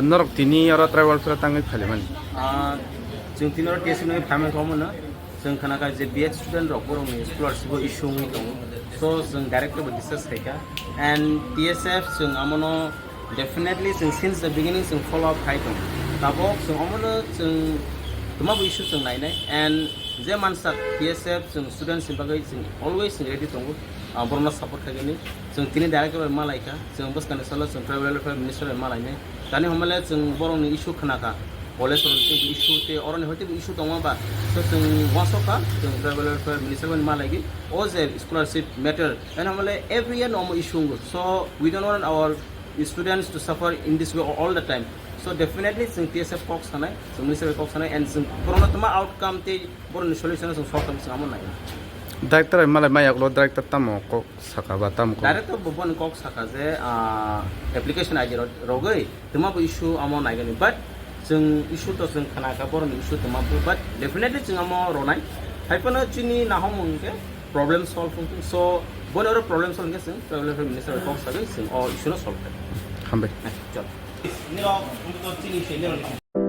Norok tini orang travel flight tanggal kaliman. जों तिनर test में फाइमेल कमन जों खानाका जे बीएड स्टूडेंट रक बरं स्कॉलरशिप इशू में दं सो जों डायरेक्ट डिस्कस खायका एंड टीएसएफ जों आमनो डेफिनेटली जों सिंस द बिगिनिंग जों फॉलो अप खाय दं दाबो जों आमनो जों तमाबो इशू जों नायनाय एंड जे मानसा टीएसएफ जों स्टूडेंट्स बागै जों अलवेज रेडी दं boromno support खायगोन जों तिनि डायरेक्ट मालाइका जों बस काने सला जों ट्राइबल वेलफेयर मिनिस्टर मालाइने दानि हमले जों बरंनि इशू खानाका कॉलेज इशू ते और इशू दंबा सो जों वासका जों ट्राइबल वेलफेयर मिनिस्टर मालाइगी ओ जे स्कॉलरशिप मैटर एंड हमले every year normal issue so we don't want our students to suffer in this way all the time so definitely जों टीएसएफ कॉक्स थानाय जों मिनिस्टर कॉक्स थानाय एंड जों बरंनो तमा आउटकम ते बरंनि सॉल्यूशन जों सॉल्व खालामनो आमोन नाय Director malai mayaklo director tamo kok sakaba tam ko. Director bobon kok saka je application aja rogai tama bu issue amo naigani but जों issue to जों khana ka boron issue tama bu but definitely जों amo ronai haipana chini na homungke problem solve so bon oro problem solve ke जों travel minister kok saka जों o issue no solve hambe chalo ni ro to chini